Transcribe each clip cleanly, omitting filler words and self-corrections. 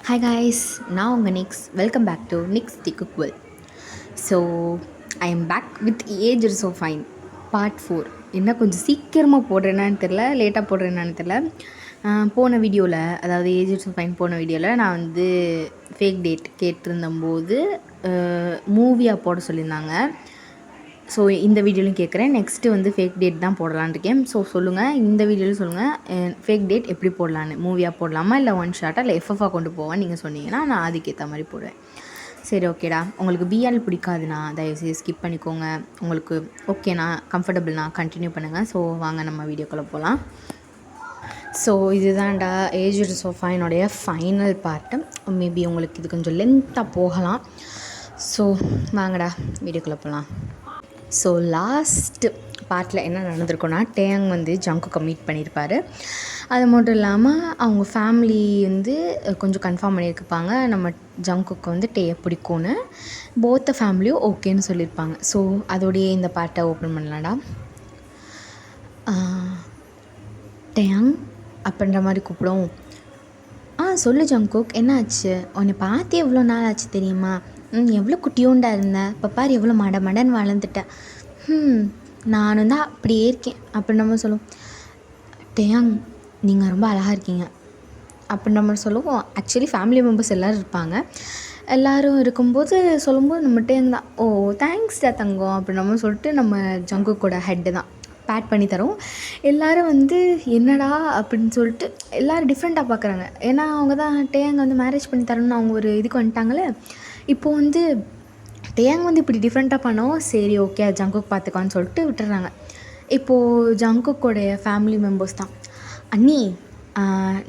Hi guys, now உங்க Nix. Welcome back to Nix the Cook World. So, I am back with Age So Fine Part 4. என்ன கொஞ்சம் சீக்கிரமாக போடுறேன்னான்னு தெரில, லேட்டாக போடுறேன்னான்னு தெரில. போன வீடியோவில், அதாவது ஏஜ் ஸோ ஃபைன் போன வீடியோவில் நான் வந்து ஃபேக் டேட் கேட்டிருந்தம்போது மூவியாக போட சொல்லியிருந்தாங்க. ஸோ இந்த வீடியோலையும் கேட்குறேன். நெக்ஸ்ட்டு வந்து ஃபேக் டேட் தான் போடலான்னு இருக்கேன். ஸோ சொல்லுங்கள், இந்த வீடியோவில் சொல்லுங்கள் ஃபேக் டேட் எப்படி போடலான்னு. மூவியாக போடலாமா, இல்லை ஒன் ஷாட்டாக, இல்லை எஃப்எஃபாக கொண்டு போவான்னு நீங்கள் சொன்னீங்கன்னா நான் அதுக்கேற்ற மாதிரி போடுவேன். சரி, ஓகேடா. உங்களுக்கு பிஆல் பிடிக்காதுண்ணா தயவுசெய்து ஸ்கிப் பண்ணிக்கோங்க. உங்களுக்கு ஓகேண்ணா, கம்ஃபர்டபுள்ண்ணா, கண்டினியூ பண்ணுங்கள். ஸோ வாங்க நம்ம வீடியோக்குள்ளே போகலாம். ஸோ இதுதான்டா ஏஜ் சோஃபாயினுடைய ஃபைனல் பார்ட்டு. மேபி உங்களுக்கு இது கொஞ்சம் லென்த்தாக போகலாம். ஸோ வாங்கடா வீடியோக்குள்ளே போகலாம். ஸோ லாஸ்ட்டு பார்ட்டில் என்ன நடந்திருக்குன்னா, டேங் வந்து ஜங்குக்கை மீட் பண்ணியிருப்பார். அது மட்டும் இல்லாமல் அவங்க ஃபேமிலி வந்து கொஞ்சம் கன்ஃபார்ம் பண்ணியிருப்பாங்க, நம்ம ஜங்குக்கு வந்து டேயை பிடிக்கும்னு. போத்த ஃபேமிலியும் ஓகேன்னு சொல்லியிருப்பாங்க. ஸோ அதோடைய இந்த பார்ட்டை ஓப்பன் பண்ணலாம்டா. டேங் அப்படின்ற மாதிரி கூப்பிடும். சொல்லு ஜங்குக், என்ன ஆச்சு? உன்னை பார்த்து எவ்வளோ நாள் ஆச்சு தெரியுமா? எவ்வளோ குட்டியோண்டா இருந்தேன், இப்போ பாரு எவ்வளோ மடன்னு வளர்ந்துட்டேன். நானும் தான் அப்படியே இருக்கேன் அப்படின்ற மாதிரி சொல்லுவோம். டேயாங், நீங்கள் ரொம்ப அழகாக இருக்கீங்க அப்படின்ற மாதிரி சொல்லுவோம். ஆக்சுவலி ஃபேமிலி மெம்பர்ஸ் எல்லோரும் இருப்பாங்க. எல்லோரும் இருக்கும்போது சொல்லும்போது நம்ம டேங் தான், ஓ தேங்க்ஸ்டா தங்கம் அப்படின்ற மாதிரி சொல்லிட்டு நம்ம ஜங்குக்கோட ஹெட்டு தான் பேட் பண்ணி தரோம். எல்லோரும் வந்து என்னடா அப்படின்னு சொல்லிட்டு எல்லோரும் டிஃப்ரெண்ட்டாக பார்க்குறாங்க. ஏன்னா அவங்க தான் டேயாங் வந்து மேரேஜ் பண்ணி தரணும்னு அவங்க ஒரு இதுக்கு வந்துட்டாங்களே. இப்போது வந்து டேயாங் வந்து இப்படி டிஃப்ரெண்ட்டாக பண்ணோம், சரி ஓகே ஜங்குக் பார்த்துக்கான்னு சொல்லிட்டு விட்டுறாங்க. இப்போது ஜங்குக்கோடைய ஃபேமிலி மெம்பர்ஸ் தான், அண்ணி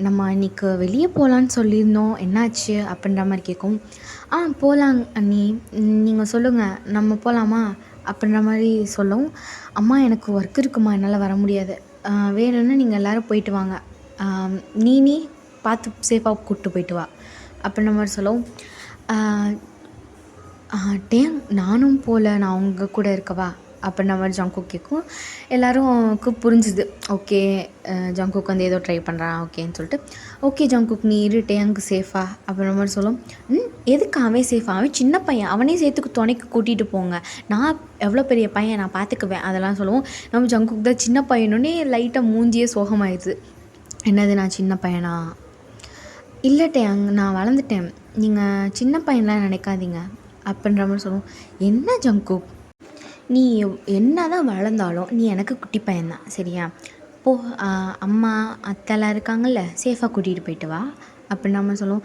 நம்ம இன்றைக்கி வெளியே போகலான்னு சொல்லியிருந்தோம், என்னாச்சு அப்படின்ற மாதிரி கேட்கும். போகலாங்க அண்ணி, நீங்கள் சொல்லுங்கள், நம்ம போகலாமா அப்படின்ற மாதிரி சொல்லவும், அம்மா எனக்கு ஒர்க் இருக்குமா, என்னால் வர முடியாது, வேணும்னு நீங்கள் எல்லோரும் போயிட்டு வாங்க, நீ பார்த்து சேஃபாக கூப்பிட்டு போயிட்டு வா அப்படின்ற மாதிரி சொல்லவும், டேங் நானும் போகல, நான் அவங்க கூட இருக்கவா அப்படின்ற மாதிரி ஜங்குக் கேட்கும். எல்லோரும்க்கு புரிஞ்சுது, ஓகே ஜங்குக் வந்து ஏதோ ட்ரை பண்ணுறான் ஓகேன்னு சொல்லிட்டு, ஓகே ஜங்குக் நீ இரு, டேங்க்கு சேஃபா அப்படின்ற மாதிரி சொல்லும். எதுக்கு அவன் சேஃபா, அவன் சின்ன பையன், அவனே சேர்த்துக்கு துணைக்கு கூட்டிகிட்டு போங்க, நான் எவ்வளோ பெரிய பையன், நான் பார்த்துக்குவேன் அதெல்லாம் சொல்லுவோம். நம்ம ஜங்குக் தான் சின்ன பையனோடனே லைட்டாக மூஞ்சியே சோகமாயிடுது. என்னது நான் சின்ன பையனா? இல்லை டேங், நான் வளர்ந்துட்டேன், நீங்கள் சின்ன பையன்லாம் நினைக்காதீங்க அப்படின்ற மாதிரி சொல்லுவோம். என்ன ஜங்குக், நீ என்ன தான் வளர்ந்தாலும் நீ எனக்கு குட்டி பையன்தான் சரியா? போ, அம்மா அத்தைலாம் இருக்காங்கல்ல, சேஃபாக கூட்டிகிட்டு போயிட்டு வா அப்படின்னு நம்ம சொல்லுவோம்.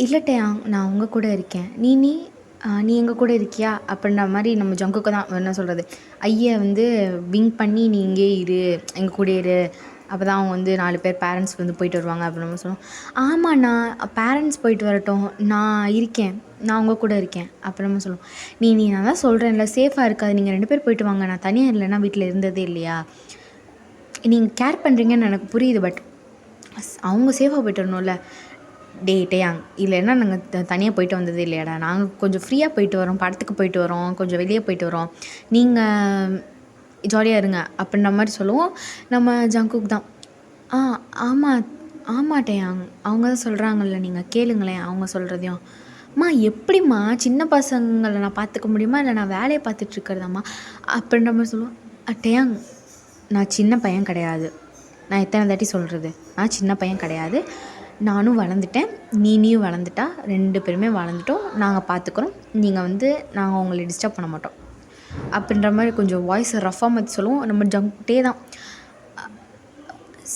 இல்லட்டே நான் உங்கள் கூட இருக்கேன், நீ எங்கள் கூட இருக்கியா அப்படின்ற மாதிரி நம்ம ஜங்குக்கு தான் என்ன சொல்கிறது, ஐயை வந்து விங்க் பண்ணி நீ இங்கே இரு, எங்கள் கூட இரு, அப்போ தான் அவங்க வந்து 4 பேர் பேரண்ட்ஸ் வந்து போயிட்டு வருவாங்க அப்படின்னு நம்ம சொல்லுவோம். ஆமாண்ணா, பேரண்ட்ஸ் போயிட்டு வரட்டும், நான் இருக்கேன், நான் உங்கள் கூட இருக்கேன் அப்போ நம்ம சொல்லுவோம். நீ நான் தான் சொல்கிறேன்ல, சேஃபாக இருக்காது, நீங்கள் 2 பேர் போயிட்டு வாங்க, நான் தனியாக இல்லைன்னா வீட்டில் இருந்ததே இல்லையா, நீங்கள் கேர் பண்ணுறீங்கன்னு எனக்கு புரியுது, பட் அவங்க சேஃபாக போயிட்டு வரணும்ல. டேயாங், இல்லைன்னா நாங்கள் தனியாக போயிட்டு வந்ததே இல்லையாடா, நாங்கள் கொஞ்சம் ஃப்ரீயாக போயிட்டு வரோம், படத்துக்கு போயிட்டு வரோம், கொஞ்சம் வெளியே போயிட்டு வரோம், நீங்கள் ஜாலியாக இருங்க அப்படின்ற மாதிரி சொல்லுவோம். நம்ம ஜங்குக் தான், ஆமாம் டேயாங், அவங்க தான் சொல்கிறாங்கல்ல, நீங்கள் கேளுங்களேன் அவங்க சொல்கிறதையும். எப்படிம்மா சின்ன பசங்களை நான் பார்த்துக்க முடியுமா, இல்லை நான் வேலையை பார்த்துட்ருக்கிறதாம்மா அப்படின்ற மாதிரி சொல்லுவோம். டேயாங், நான் சின்ன பையன் கிடையாது, நான் எத்தனை தாட்டி சொல்கிறது, நான் சின்ன பையன் கிடையாது, நானும் வளர்ந்துட்டேன், நீயும் வளர்ந்துட்டா, 2 பேருமே வளர்ந்துட்டோம், நாங்கள் பார்த்துக்குறோம், நீங்கள் வந்து நாங்கள் உங்களை டிஸ்டர்ப் பண்ண மாட்டோம் அப்படின்ற மாதிரி கொஞ்சம் வாய்ஸை ரஃபாக மாற்றி சொல்லுவோம். நம்ம ஜங்குக்கிட்டே தான்,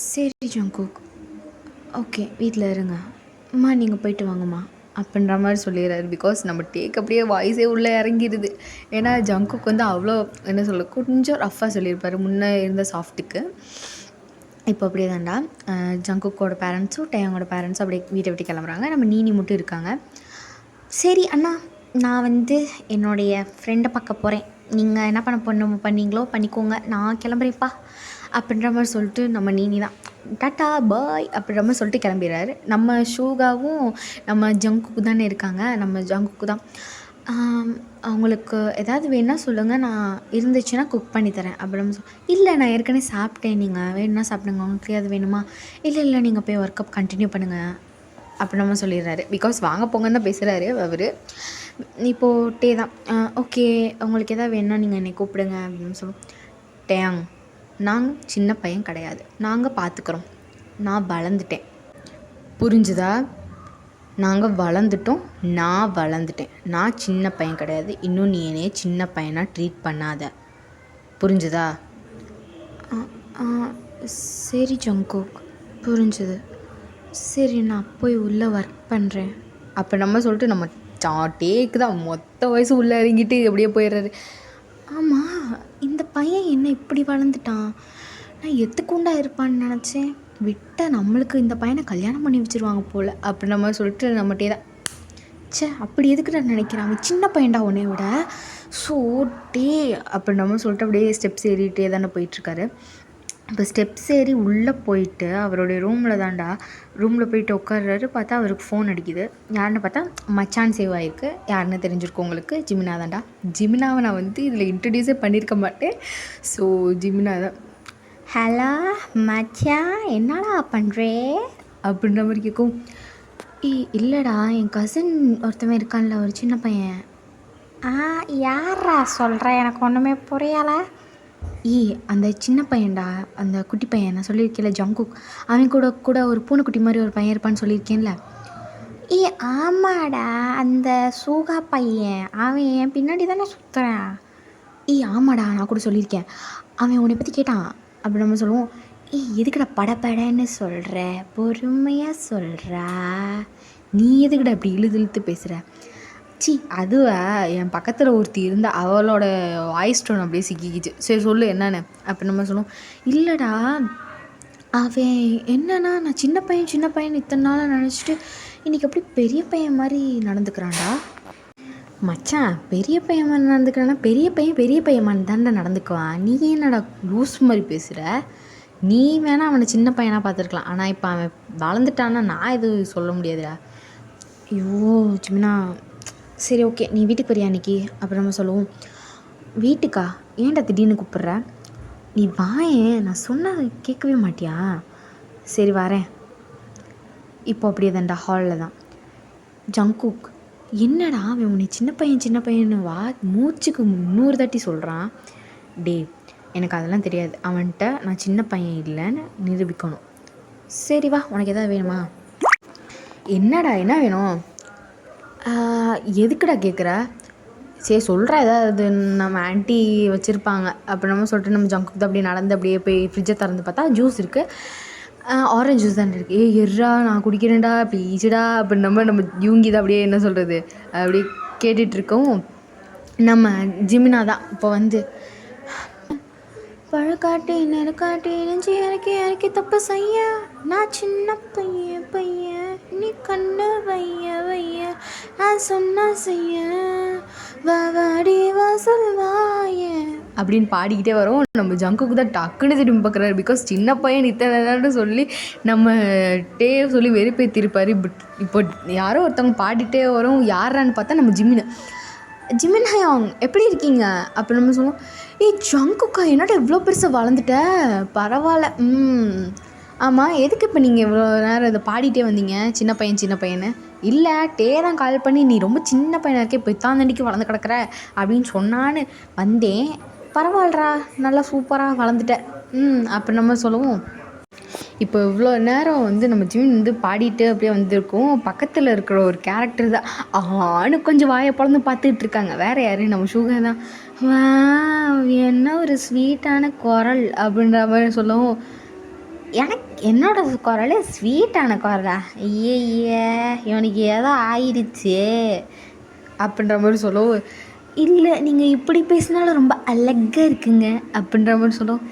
சரி ஜங்குக் ஓகே வீட்டில் இருங்க, நீங்கள் போயிட்டு வாங்கம்மா அப்படின்ற மாதிரி சொல்லிடுறாரு. பிகாஸ் நம்ம டேக் அப்படியே வாய்ஸே உள்ளே இறங்கிடுது. ஏன்னா ஜங்குக் வந்து அவ்வளோ என்ன சொல்ல, கொஞ்சம் ரஃபாக சொல்லியிருப்பார் முன்னே இருந்த சாஃப்ட்டுக்கு. இப்போ அப்படியே தான்டா ஜங்குக்கோட பேரண்ட்ஸும் டேயாங்கோட பேரண்ட்ஸும் அப்படியே வீட்டை விட்டு கிளம்புறாங்க. நம்ம நீ மட்டும் இருக்காங்க. சரி அண்ணா, நான் வந்து என்னுடைய ஃப்ரெண்டை பார்க்க போகிறேன், நீங்கள் என்ன பண்ணீங்களோ பண்ணிக்கோங்க, நான் கிளம்புறேன்ப்பா அப்படின்ற மாதிரி சொல்லிட்டு நம்ம நீ தான் டாட்டா பாய் அப்படின்ற மாதிரி சொல்லிட்டு கிளம்பிடுறாரு. நம்ம ஷூகாவும் நம்ம ஜங்குக்கு தானே இருக்காங்க, நம்ம ஜங்குக்கு தான், அவங்களுக்கு ஏதாவது வேணுன்னா சொல்லுங்கள், நான் இருந்துச்சுன்னா குக் பண்ணி தரேன் அப்படின்னு இல்லை நான் ஏற்கனவே சாப்பிட்டேன், நீங்கள் வேணும்னா சாப்பிடுங்க, உங்களுக்கு அது வேணுமா? இல்லை நீங்கள் போய் ஒர்க்கப் கண்டினியூ பண்ணுங்கள் அப்படி நம்ம சொல்லிடுறாரு. பிகாஸ் வாங்க போங்கன்னு தான் பேசுகிறாரு அவர். இப்போது டே தான் ஓகே உங்களுக்கு எதாவது வேணுன்னா நீங்கள் என்னை கூப்பிடுங்க அப்படின்னு சொல்லுவோம். டேங் நாங்கள் சின்ன பையன் கிடையாது, நாங்கள் பார்த்துக்குறோம், நான் வளர்ந்துட்டேன், புரிஞ்சுதா? நாங்கள் வளர்ந்துட்டோம், நான் வளர்ந்துட்டேன், நான் சின்ன பையன் கிடையாது, இன்னும் நீ என்னையே சின்ன பையனாக ட்ரீட் பண்ணாத, புரிஞ்சுதா? சரி ஜங்குக், புரிஞ்சுது. சரி நான் போய் உள்ளே ஒர்க் பண்ணுறேன் அப்போ நம்ம சொல்லிட்டு நம்ம டேக்கு தான் மொத்த வயசு உள்ளே இறங்கிட்டு அப்படியே போயிடுறாரு. ஆமாம் இந்த பையன் என்ன இப்படி வளர்ந்துட்டான், நான் எத்துக்குண்டா இருப்பான்னு நினச்சேன், விட்ட நம்மளுக்கு இந்த பையனை கல்யாணம் பண்ணி வச்சுருவாங்க போல் அப்படி நம்ம சொல்லிட்டு நம்மகிட்டே தான் அப்படி எதுக்கு நான் நினைக்கிறேன், அவன் சின்ன பையன்டா உன்னை விட, ஸோ டே அப்படி நம்ம சொல்லிட்டு அப்படியே ஸ்டெப்ஸ் ஏறிட்டே தானே போயிட்டுருக்காரு. இப்போ ஸ்டெப்ஸ் ஏறி உள்ளே போயிட்டு அவருடைய ரூமில் போயிட்டு உட்கார்றாரு. பார்த்தா அவருக்கு ஃபோன் அடிக்குது. யாருன்னு பார்த்தா மச்சான் சேவ் ஆகிருக்கு. யாருன்னு தெரிஞ்சிருக்கும் உங்களுக்கு, ஜிமினா தான்டா. ஜிமினாவை நான் வந்து இதில் இன்ட்ரடியூஸே பண்ணியிருக்க மாட்டேன். ஸோ ஜிமினா தான். ஹலோ மச்சான் என்னடா பண்ணுறே அப்படின்ற மாதிரி கேட்கும். இல்லைடா என் கசின் ஒருத்தவன் இருக்கான்ல ஒரு சின்ன பையன். யாரா சொல்கிற, எனக்கு ஒன்றுமே புரியலை. அந்த சின்ன பையன்டா, அந்த குட்டி பையன் நான் சொல்லியிருக்கேன்ல ஜங்குக், அவன் கூட ஒரு பூனைக்குட்டி மாதிரி ஒரு பையன் இருப்பான்னு சொல்லியிருக்கேன்ல. ஆமாடா அந்த சூகா பையன், அவன் என் பின்னாடி தானே சுற்றுறான். ஆமாடா நான் கூட சொல்லியிருக்கேன். அவன் உன்னை பற்றி கேட்டான். அப்படி நம்ம சொல்லுவோம், எதுக்குடா படப்படன்னு சொல்கிற, பொறுமையாக சொல்கிறா, நீ எதுக்குடா அப்படி இழுத்து பேசுகிற. அதுவா என் பக்கத்தில் ஒருத்தி இருந்தால் அவளோட வாய்ஸ் டோன் அப்படியே சிக்கிக்கிச்சு. சரி சொல்லு என்னன்னு அப்படி நம்ம சொல்லுவோம். இல்லைடா அவன் என்னன்னா நான் சின்ன பையன் இத்தனை நாளாக நினச்சிட்டு இன்றைக்கி அப்படி பெரிய பையன் மாதிரி நடந்துக்கிறான்டா. மச்சான் பெரிய பையன் மாதிரி நடந்துக்கிறான்னா பெரிய பையன் மாதிரி தானே நடந்துக்குவான், நீ என்னடா லூஸ் மாதிரி பேசுகிற. நீ வேணால் அவனை சின்ன பையனாக பார்த்துருக்கலாம், ஆனால் இப்போ அவன் வளர்ந்துட்டான்னா நான் எதுவும் சொல்ல முடியாதுடா. ஐயோ ஜிமினா சரி ஓகே நீ வீட்டுக்கு போறியா அன்றைக்கி அப்புறம் நம்ம சொல்லுவோம். வீட்டுக்கா, ஏன்டா திடீர்னு கூப்பிட்ற, நீ வாயேன், நான் சொன்னால் கேட்கவே மாட்டியா. சரி வரேன். இப்போ அப்படியே தான்டா ஹாலில் தான். ஜங்குக் என்னடா அவன் உன்னை சின்ன பையன்னு மூச்சுக்கு 300 தாட்டி சொல்கிறான். டே எனக்கு அதெல்லாம் தெரியாது, அவன்கிட்ட நான் சின்ன பையன் இல்லைன்னு நிரூபிக்கணும். சரி வா உனக்கு எதாவது வேணுமா. என்னடா என்ன வேணும், எதுக்குடா கேட்குற. சரி சொல்கிறேன், ஏதாவது நம்ம ஆன்ட்டி வச்சுருப்பாங்க அப்படி நம்ம சொல்லிட்டு நம்ம ஜங்குக்கு அப்படியே நடந்து அப்படியே போய் ஃப்ரிட்ஜை திறந்து பார்த்தா ஜூஸ் இருக்குது. ஆரஞ்ச் ஜூஸ் தான் இருக்குது. எர்ரா நான் குடிக்கிறேன்டா ப்ளீஸ்டா அப்படி நம்ம யூங்கி தான் அப்படியே என்ன சொல்கிறது அப்படி கேட்டுட்ருக்கோம். நம்ம ஜிமினா தான் இப்போ வந்து பழக்காட்டி நெருக்காட்டி நெஞ்சு இறக்கி தப்பு செய்ய, நான் சின்ன பையன் நீ கண்ணு வைய நான் சொன்ன செய்ய வாடி வாசல் வாய அப்படின்னு பாடிக்கிட்டே வரோம். நம்ம ஜங்குக்கு தான் டக்குன்னு திரும்பி பார்க்குறாரு. பிகாஸ் சின்ன பையன் இத்தனை நேரம் சொல்லி நம்ம சொல்லி வெறுப்பேற்றிருப்பார். பட் இப்போ யாரோ ஒருத்தவங்க பாடிட்டே வரோம். யாரான்னு பார்த்தா நம்ம ஜிமின்ஹயாங் எப்படி இருக்கீங்க அப்படி நம்ம சொல்லுவோம். ஜங்குக்கா என்னடா இவ்வளோ பெருசாக வளர்ந்துட்ட, பரவாயில்ல. ஆமாம் எதுக்கு இப்போ நீங்கள் இவ்வளோ நேரம் இதை பாடிட்டே வந்தீங்க சின்ன பையன்னு. இல்லை தான் கால் பண்ணி நீ ரொம்ப சின்ன பையனாக இருக்கே, இப்போ இத்தாந்தண்டிக்கு வளர்ந்து கிடக்குற அப்படின்னு சொன்னான்னு வந்தேன். பரவாயில்லடா நல்லா சூப்பராக வளர்ந்துட்டேன் அப்படி நம்ம சொல்லுவோம். இப்போ இவ்வளோ நேரம் வந்து நம்ம ஜிமின் வந்து பாடிட்டு அப்படியே வந்திருக்கோம். பக்கத்தில் இருக்கிற ஒரு கேரக்டர் தான் கொஞ்சம் வாயை பிளந்து பார்த்துட்டு இருக்காங்க. வேறு யாரு நம்ம சுகர் தான். வா என்ன ஒரு ஸ்வீட்டான குரல் அப்படின்ற மாதிரி சொல்லவும், எனக்கு என்னோட குரல் ஸ்வீட்டான குரலா, இவனுக்கு ஏதோ ஆயிடுச்சு அப்படின்ற மாதிரி சொல்லவும், இல்லை நீங்கள் இப்படி பேசினாலும் ரொம்ப அழகாக இருக்குங்க அப்படின்ற மாதிரி சொல்லுவோம்.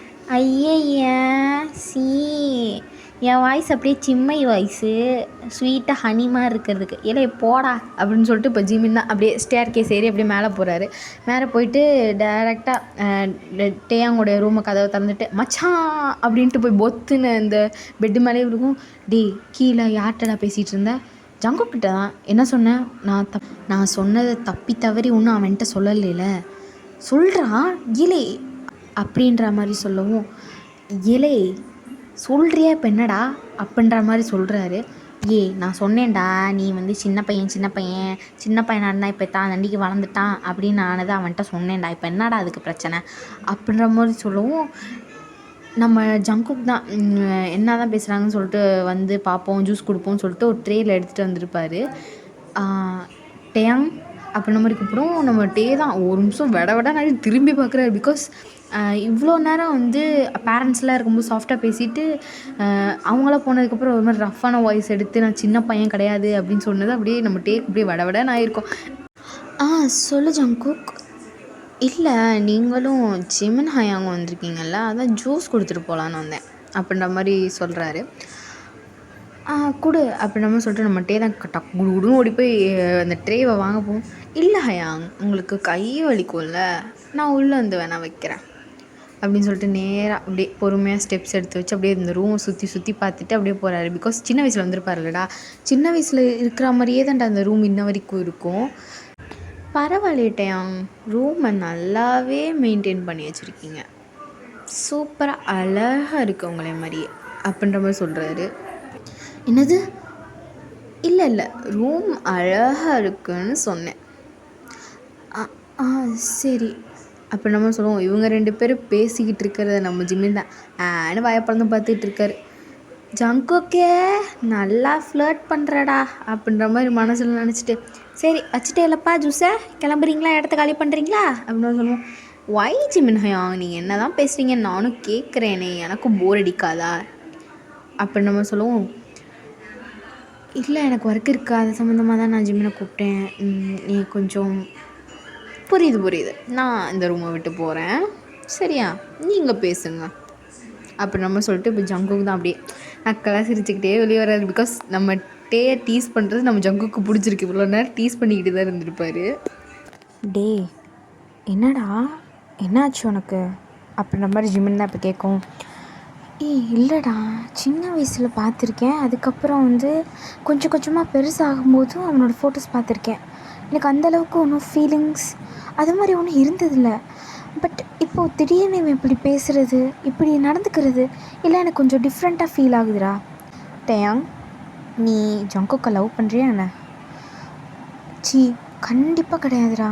என் வாய்ஸ் அப்படியே சிம்மை வாய்ஸு ஸ்வீட்டாக ஹனிமாக இருக்கிறதுக்கு இல்லை போடா அப்படின்னு சொல்லிட்டு இப்போ ஜிமின் தான் அப்படியே ஸ்டேர் கேஸ் ஏறி அப்படியே மேலே போகிறாரு. மேலே போயிட்டு டைரெக்டாக டேயாங்கோடைய ரூமை கதவை திறந்துட்டு மச்சான் அப்படின்ட்டு போய் பொத்துன்னு இந்த பெட்டு மேலே இருக்கும். கீழே யார்கிட்டடா பேசிகிட்டு இருந்தேன், ஜங்குக்கிட்ட தான். என்ன சொன்னேன், நான் சொன்னதை தப்பி தவறி ஒன்றும் அவன்கிட்ட சொல்லலைல, சொல்கிறான் இலே அப்படின்ற மாதிரி சொல்லவும், இலே சொல்கிறியா இப்போ என்னடா அப்படின்ற மாதிரி சொல்கிறாரு. ஏய் நான் சொன்னேன்டா, நீ வந்து சின்ன பையன் சின்ன பையனாக இருந்தால் இப்போ தான் தண்டிக்கு வளர்ந்துட்டான் அப்படின்னு நானது அவன்கிட்ட சொன்னேன்டா, இப்போ என்னடா அதுக்கு பிரச்சனை அப்படின்ற மாதிரி சொல்லவும், நம்ம ஜங்குக் தான் என்ன தான் பேசுகிறாங்கன்னு சொல்லிட்டு வந்து பார்ப்போம், ஜூஸ் கொடுப்போம்னு சொல்லிட்டு ஒரு ட்ரேயில் எடுத்துகிட்டு வந்திருப்பார். டேயாங் அப்படின்ற மாதிரி கூப்பிடும். நம்ம டே தான் ஒரு நிமிஷம் விட திரும்பி பார்க்குறாரு. பிகாஸ் இவ்வளோ நேரம் வந்து பேரண்ட்ஸ்லாம் இருக்கும்போது சாஃப்டாக பேசிட்டு அவங்களாம் போனதுக்கப்புறம் ஒரு மாதிரி ரஃப்பான வாய்ஸ் எடுத்து நான் சின்ன பையன் கிடையாது அப்படின்னு சொன்னது அப்படியே நம்ம டேக் அப்படியே விடன்னு ஆயிருக்கோம். சொல்லு ஜங்குக். இல்லை நீங்களும் ஜிமின் ஹயாங் வந்திருக்கீங்கல்ல, அதான் ஜூஸ் கொடுத்துட்டு போகலான்னு வந்தேன் அப்படின்ற மாதிரி சொல்கிறாரு. கொடு அப்படின்ற மாதிரி சொல்லிட்டு நம்ம டே தான் குடுன்னு ஓடி போய் அந்த ட்ரேவை வாங்க போவோம். இல்லை ஹயாங் உங்களுக்கு கை வலிக்கும்ல, நான் உள்ளே வந்து வேணா வைக்கிறேன் அப்படின்னு சொல்லிட்டு நேராக அப்படியே பொறுமையாக ஸ்டெப்ஸ் எடுத்து வச்சு அப்படியே இந்த ரூமை சுற்றி பார்த்துட்டு அப்படியே போகிறாரு. பிகாஸ் சின்ன வயசில் வந்திருப்பாருல்லடா, சின்ன வயசில் இருக்கிற மாதிரியே தான்டா அந்த ரூம் இன்ன வரைக்கும் இருக்கும். பரவாயில்லைட்டேன், ரூமை நல்லாவே மெயின்டைன் பண்ணி வச்சுருக்கீங்க, சூப்பராக அழகாக இருக்குது உங்களே மாதிரியே அப்படின்ற மாதிரி சொல்கிறாரு. என்னது? இல்லை ரூம் அழகாக இருக்குன்னு சொன்னேன். சரி அப்போ நம்ம சொல்லுவோம். இவங்க 2 பேரும் பேசிக்கிட்டு இருக்கிறத நம்ம ஜிமின் தான் ஆன்னு வாயப்பழந்து பார்த்துட்டு இருக்காரு. ஜங்குக்கே நல்லா ஃப்ளர்ட் பண்ணுறடா அப்படின்ற மாதிரி மனசில் நினச்சிட்டு, சரி வச்சுட்டே இல்லைப்பா ஜூஸை, கிளம்புறீங்களா, இடத்த காலி பண்ணுறீங்களா அப்படின்னு சொல்லுவோம். ஒய் ஜிமின் ஹயாங் நீங்கள் என்ன தான் பேசுகிறீங்க, நானும் கேட்குறேனே, எனக்கும் போர் அடிக்காதா அப்படின்னு நம்ம சொல்லுவோம். இல்லை எனக்கு ஒர்க் இருக்குது, அது சம்மந்தமாக தான் நான் ஜிம்மினை கூப்பிட்டேன், நீ கொஞ்சம் புரியுது நான் இந்த ரூமை விட்டு போகிறேன், சரியா நீங்கள் பேசுங்க அப்படி நம்ம சொல்லிட்டு இப்போ ஜங்குக்கு தான் அப்படியே நக்கலாக சிரிச்சுக்கிட்டே வெளியே வராது. பிகாஸ் நம்ம டேயை டீஸ் பண்ணுறது நம்ம ஜங்குக்கு பிடிச்சிருக்கு. இவ்வளோ நேரம் டீஸ் பண்ணிக்கிட்டு தான் இருந்திருப்பார். டே என்னடா என்னாச்சு உனக்கு அப்படின்ற மாதிரி ஜிமின் தான் இப்போ கேட்கும். இல்லைடா, சின்ன வயசில் பார்த்துருக்கேன், அதுக்கப்புறம் வந்து கொஞ்சம் கொஞ்சமாக பெருசாகும்போதும் அவனோட ஃபோட்டோஸ் பார்த்துருக்கேன். எனக்கு அந்தளவுக்கு ஒன்றும் ஃபீலிங்ஸ் அது மாதிரி ஒன்றும் இருந்ததில்லை. பட் இப்போது திடீர்னு இவன் இப்படி பேசுகிறது, இப்படி நடந்துக்கிறது இல்லை எனக்கு கொஞ்சம் டிஃப்ரெண்ட்டாக ஃபீல் ஆகுதுடா. டேயாங், நீ ஜங்குக்கை லவ் பண்ணுறியா என்ன? கண்டிப்பாக கிடையாதுடா.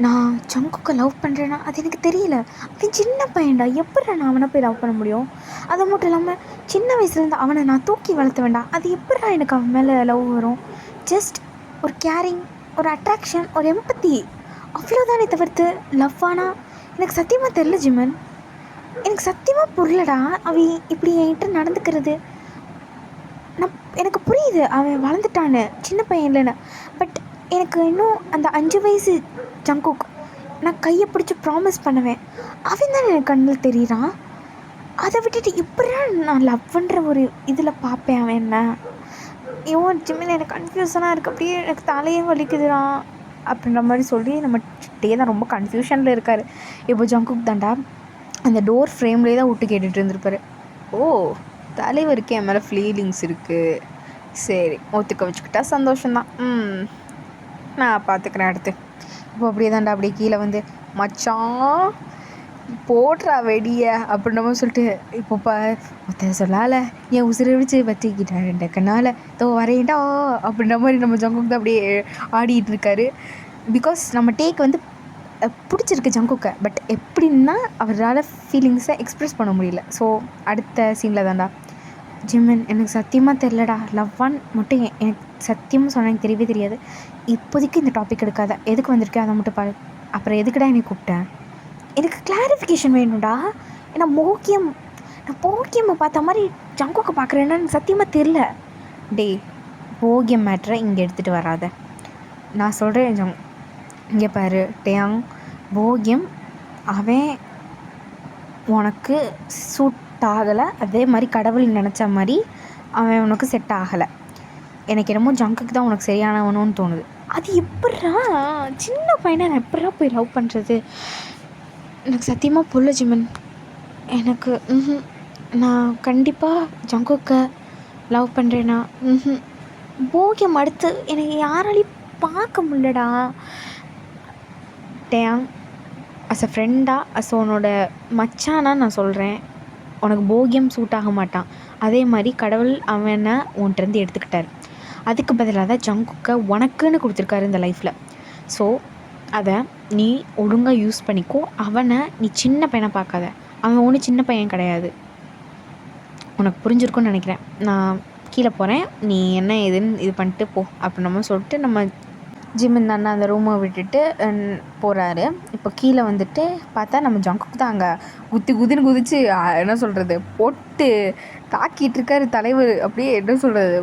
நான் ஜங்குக்கை லவ் பண்ணுறேன்னா அது எனக்கு தெரியல, அவன் சின்ன பையன்டா, எப்படிடா நான் அவனை போய் லவ் பண்ண முடியும்? அது மட்டும் இல்லாமல் சின்ன வயசுலேருந்து அவனை நான் தூக்கி வளர்த்த வேண்டாம், அது எப்படிடா எனக்கு அவன் மேலே லவ் வரும்? ஜஸ்ட் ஒரு கேரிங், ஒரு அட்ராக்ஷன், ஒரு எம்பத்தி, அவ்வளோதானே தவிர்த்து லவ் ஆனால் எனக்கு சத்தியமாக தெரில ஜிமன். எனக்கு சத்தியமாக புரியலடா அவன் இப்படி என்கிட்ட நடந்துக்கிறது. எனக்கு புரியுது அவன் வளர்ந்துட்டான்னு, சின்ன பையன் இல்லைன்னு. பட் எனக்கு இன்னும் அந்த 5 வயசு ஜங்குக் நான் கையை பிடிச்சி ப்ராமிஸ் பண்ணுவேன், அவன் தான் எனக்கு கண்ணில் தெரியுறான். அதை விட்டுட்டு இப்படியா நான் லவ் பண்ணுற ஒரு இதில் பார்ப்பேன் அவன் என்ன? இவன் ஜிம்மில் எனக்கு கன்ஃபியூஷனாக இருக்குது, அப்படியே எனக்கு தலையே வலிக்குதுடான் அப்படின்ற மாதிரி சொல்லி நம்ம டே தான் ரொம்ப கன்ஃபியூஷனில் இருக்கார். இப்போ ஜங்குக் தாண்டா அந்த டோர் ஃப்ரேம்லேயே தான் விட்டு கேட்டுட்டு இருந்திருப்பார். ஓ, தலைவருக்கு என் மேலே ஃபீலிங்ஸ் இருக்குது, சரி ஒத்துக்க வச்சுக்கிட்டா சந்தோஷம்தான், நான் பார்த்துக்கிறேன் அடுத்து. இப்போ அப்படியே தாண்டா அப்படியே கீழே வந்து மச்சான் போடுறா வெடியை அப்படின்ற மாதிரி சொல்லிட்டு இப்போ ஒருத்த சொல்லால என் உசுரை வச்சு வச்சுக்கிட்டேன் 2 கண்ணால் தோ வரையண்டா அப்படின்ற மாதிரி நம்ம ஜங்குக் தான் அப்படியே ஆடிட்டு இருக்காரு. பிகாஸ் நம்ம டேக்கு வந்து பிடிச்சிருக்கு ஜங்குக்கை, பட் எப்படின்னா அவரால் ஃபீலிங்ஸை எக்ஸ்ப்ரெஸ் பண்ண முடியல. ஸோ அடுத்த சீனில் தான்டா, ஜிமின் எனக்கு சத்தியமாக தெரிலடா, லவ் ஒன் மட்டும் எனக்கு சத்தியமாக சொன்னால் எனக்கு தெரியவே தெரியாது, இப்போதைக்கு இந்த டாபிக் எடுக்காத, எதுக்கு வந்திருக்கேன் அதை மட்டும் பாரு, அப்புறம் எதுக்குடா என்னை கூப்பிட்டேன், எனக்கு கிளாரிஃபிகேஷன் வேணும்டா. ஏன்னா நான் போக்கியம்மை பார்த்த மாதிரி ஜங்குக்கை பார்க்குறேன்னு எனக்கு சத்தியமாக தெரில. டே, போகியம் மேட்ரை இங்கே எடுத்துகிட்டு வராத, நான் சொல்கிறேன் இங்கே பாரு டேயாங், போகியம் அவன் உனக்கு சூட் ஆகலை, அதே மாதிரி கடவுள் நினச்ச மாதிரி அவன் உனக்கு செட் ஆகலை. எனக்கு என்னமோ ஜங்குக்கு தான் உனக்கு சரியானவனுன்னு தோணுது. அது எப்பட்றா சின்ன பையனை நான் எப்பட்றா போய் லவ் பண்ணுறது? எனக்கு சத்தியமாக புரியல ஜிமன். எனக்கு நான் கண்டிப்பாக ஜங்குக்கை லவ் பண்ணுறேன்னா போகியம் அடுத்து எனக்கு யாராலையும் பார்க்க முடியலடா. டேயாங், அஸ் அ ஃப்ரெண்டாக, அஸ் உன்னோட மச்சானா நான் சொல்கிறேன், உனக்கு போகியம் சூட் ஆக மாட்டான். அதே மாதிரி கடவுள் அவனை உன்கிட்டருந்து எடுத்துக்கிட்டார். அதுக்கு பதிலாக தான் ஜங்குக்கை உனக்குன்னு கொடுத்துருக்காரு இந்த லைஃப்பில். ஸோ அதை நீ ஒழுங்காக யூஸ் பண்ணிக்கோ. அவனை நீ சின்ன பையனை பார்க்காத. அவன் ஒன்றும் சின்ன பையன் கிடையாது. உனக்கு புரிஞ்சிருக்குன்னு நினைக்கிறேன். நான் கீழே போகிறேன், நீ என்ன ஏதுன்னு இது பண்ணிட்டு போ அப்படின்னு சொல்லிட்டு நம்ம ஜிமின் அண்ணா அந்த ரூமை விட்டுட்டு போகிறாரு. இப்போ கீழே வந்துட்டு பார்த்தா நம்ம ஜங்குக் தான் அங்கே குதின்னு குதிச்சு என்ன சொல்கிறது போட்டு தாக்கிட்டு இருக்காரு தலைவர். அப்படியே என்ன சொல்கிறது,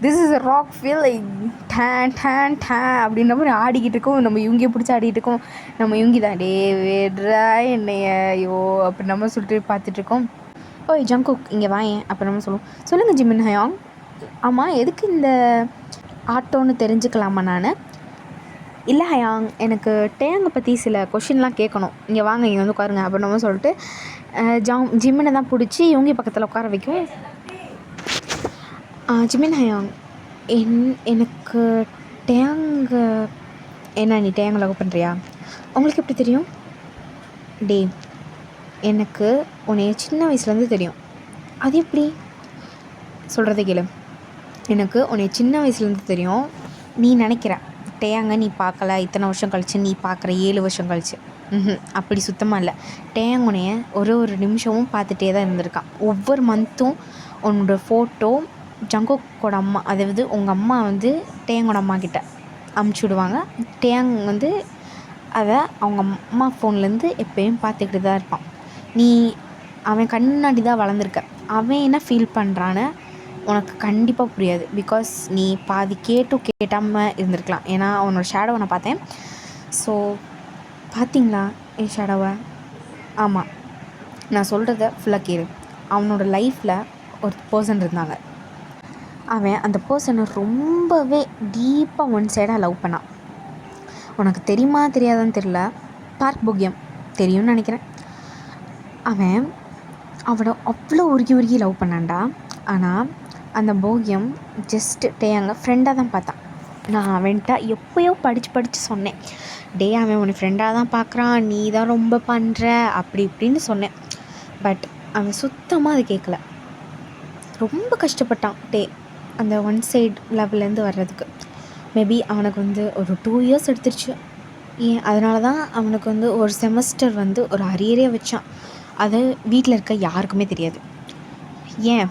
this is a rock feeling டேன் டேன் டேன் அப்படின்ற மாதிரி ஆடிக்கிட்டு இருக்கோம். நம்ம இவங்கியை பிடிச்சி ஆடிக்கிட்டு இருக்கோம். நம்ம இவங்கி தான் டே வேட்ரா என்னைய ஐயோ அப்படி நம்ம சொல்லிட்டு பார்த்துட்ருக்கோம். ஓய் ஜங்குக் இங்கே வாயேன் அப்போ நம்ம சொல்லுங்கள் ஜிமின் ஹயாங், ஆமாம் எதுக்கு இந்த ஆட்டோன்னு தெரிஞ்சுக்கலாமா? நான் இல்லை ஹயாங், எனக்கு டேங்கை பற்றி சில கொஷின்லாம் கேட்கணும், இங்கே வாங்க இங்கே வந்து உட்காருங்க அப்படின்னு நம்ம சொல்லிட்டு ஜிம்மினை தான் பிடிச்சி இவங்க பக்கத்தில் உட்கார வைக்கும். ஜிமின் ஹயாங், எனக்கு டேங்கு என்ன நீ டேங்கை லவ் பண்ணுறியா? உங்களுக்கு எப்படி தெரியும்? டே எனக்கு உன்னைய சின்ன வயசுலேருந்து தெரியும். அது எப்படி? சொல்கிறத கேளு. எனக்கு உன்னைய சின்ன வயசுலேருந்து தெரியும். நீ நினைக்கிற டேங்க நீ பார்க்கல, இத்தனை வருஷம் கழிச்சு நீ பார்க்குற 7 வருஷம் கழிச்சு. அப்படி சுத்தமாக இல்லை. டேங் உன்னைய ஒரு நிமிஷமும் பார்த்துட்டே தான் இருந்திருக்கான். ஒவ்வொரு மந்த்தும் உன்னோட ஃபோட்டோ ஜங்குக்கோட அம்மா, அதாவது உங்கள் அம்மா வந்து டேங்கோட அம்மா கிட்ட அமுச்சு விடுவாங்க. டேங் வந்து அதை அவங்க அம்மா ஃபோன்லேருந்து எப்போயும் பார்த்துக்கிட்டு தான் இருப்பான். நீ அவன் கண்ணாடி தான் வளர்ந்துருக்க. அவன் என்ன ஃபீல் பண்ணுறான்னு உனக்கு கண்டிப்பாக புரியாது. பிகாஸ் நீ பாதி கேட்டாமல் இருந்திருக்கலாம். ஏன்னா அவனோட ஷேடோவை நான் பார்த்தேன். ஸோ பார்த்தீங்களா என் ஷேடோவை? ஆமாம், நான் சொல்கிறத ஃபுல்லாக கேளு. அவனோட லைஃப்பில் ஒரு பர்சன் இருந்தாங்க. அவன் அந்த பர்சனை ரொம்பவே டீப்பாக ஒன் சைடாக லவ் பண்ணான். உனக்கு தெரியுமா தெரியாதான்னு தெரியல, பார்க் போகியம் தெரியும்னு நினைக்கிறேன். அவன் அவனை அவ்வளோ உருகி லவ் பண்ணான்டா. ஆனால் அந்த போகியம் ஜஸ்ட்டு டேங்க ஃப்ரெண்டாக தான் பார்த்தான். நான் அவன்கிட்ட எப்போயோ படித்து சொன்னேன், டே அவன் உன்னை ஃப்ரெண்டாக தான் பார்க்குறான், நீ தான் ரொம்ப பண்ணுற அப்படி இப்படின்னு சொன்னேன். பட் அவன் சுத்தமாக அது கேட்கல. ரொம்ப கஷ்டப்பட்டான் டே அந்த ஒன் சைடு லெவல்லேருந்து வர்றதுக்கு. மேபி அவனுக்கு வந்து ஒரு 2 இயர்ஸ் எடுத்துருச்சு. ஏன் அதனால தான் அவனுக்கு வந்து ஒரு செமஸ்டர் வந்து ஒரு அரியரே வச்சான். அது வீட்டில் இருக்க யாருக்குமே தெரியாது. ஏன்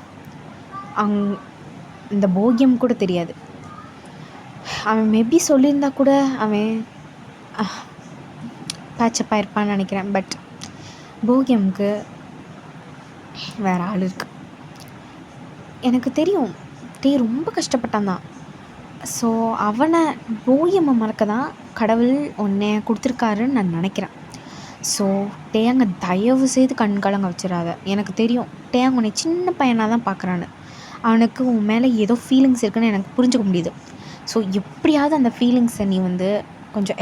இந்த போகியம் கூட தெரியாது. அவன் மேபி சொல்லியிருந்தா கூட அவன் பேச்சப்பாக இருப்பான்னு நினைக்கிறேன். பட் போகியமுக்கு வேறு ஆள் இருக்கு. எனக்கு தெரியும் டே ரொம்ப கஷ்டப்பட்டான் தான். ஸோ அவனை போகியம்மை மறக்க தான் கடவுள் உன்னை கொடுத்துருக்காருன்னு நான் நினைக்கிறேன். ஸோ டேங்க தயவு செய்து கண்கலங்க வச்சிடாத. எனக்கு தெரியும் டேங்க உன்னை சின்ன பையனாக தான் பார்க்குறான்னு. அவனுக்கு உன் மேலே ஏதோ ஃபீலிங்ஸ் இருக்குன்னு எனக்கு புரிஞ்சுக்க முடியுது. ஸோ எப்படியாவது அந்த ஃபீலிங்ஸை நீ வந்து கொஞ்சம்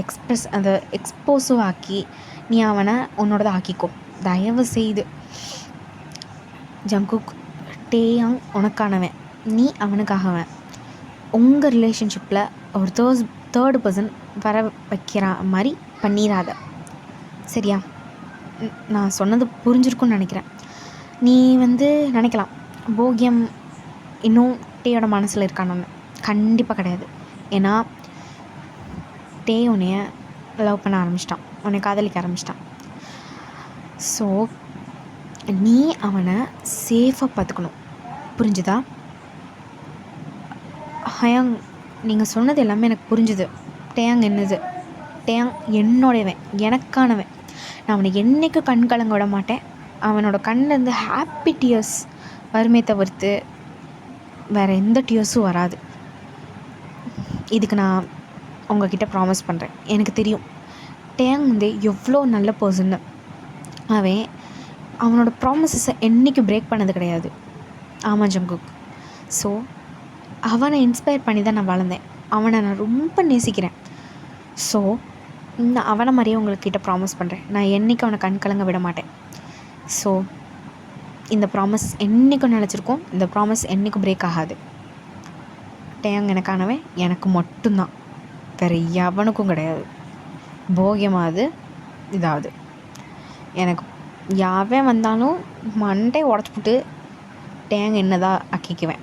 அந்த எக்ஸ்போசிவ் ஆக்கி நீ அவனை உன்னோடதை ஆக்கிக்கோ தயவு செய்து. ஜங்குக், டேயாங் உனக்கானவன், நீ அவனுக்காகவன். உங்கள் ரிலேஷன்ஷிப்பில் ஒரு தேர்டு பர்சன் வர வைக்கிற மாதிரி பண்ணிடாத, சரியா? நான் சொன்னது புரிஞ்சிருக்குன்னு நினைக்கிறேன். நீ வந்து நினைக்கலாம் போகியம் இன்னும் டேயோட மனசில் இருக்கானு. கண்டிப்பாக கிடையாது. ஏன்னா டே உன்னைய லவ் பண்ண ஆரம்பிச்சிட்டான், உன்னை காதலிக்க ஆரம்பிச்சிட்டான். ஸோ நீ அவனை சேஃபாக பார்த்துக்கணும், புரிஞ்சுதா? ஹயாங், நீங்கள் சொன்னது எல்லாமே எனக்கு புரிஞ்சுது. டேயாங் என்னது? டேயாங் என்னோடவன், எனக்கானவன். நான் அவனை என்றைக்கும் கண் கலங்க விட மாட்டேன். அவனோட கண்ணிலேருந்து ஹாப்பி டியர்ஸ் வருமே தவிர்த்து வேறு எந்த டியர்ஸும் வராது. இதுக்கு நான் உங்ககிட்ட ப்ராமிஸ் பண்ணுறேன். எனக்கு தெரியும் டேயாங் வந்து எவ்வளோ நல்ல பர்சன்னு. அவனோட ப்ராமிசஸை என்றைக்கும் பிரேக் பண்ணது கிடையாது. ஆமாம் ஜங்குக். ஸோ அவனை இன்ஸ்பயர் பண்ணி தான் நான் வளர்ந்தேன். அவனை நான் ரொம்ப நேசிக்கிறேன். ஸோ நான் அவனை மாதிரியே உங்கள்கிட்ட ப்ராமிஸ் பண்ணுறேன், நான் என்றைக்கும் அவனை கண் கலங்க விட மாட்டேன். ஸோ இந்த ப்ராமிஸ் என்றைக்கும் நினச்சிருக்கோம். இந்த ப்ராமிஸ் என்றைக்கும் பிரேக் ஆகாது. டேயாங் எனக்கானவன், எனக்கு மட்டும்தான், வேறு எவனுக்கும் கிடையாது. போகியமாவது இதாவது எனக்கு யாவே வந்தாலும் மண்டே உடச்சிப்புட்டு டேங் என்னதான் ஆக்கிக்குவேன்.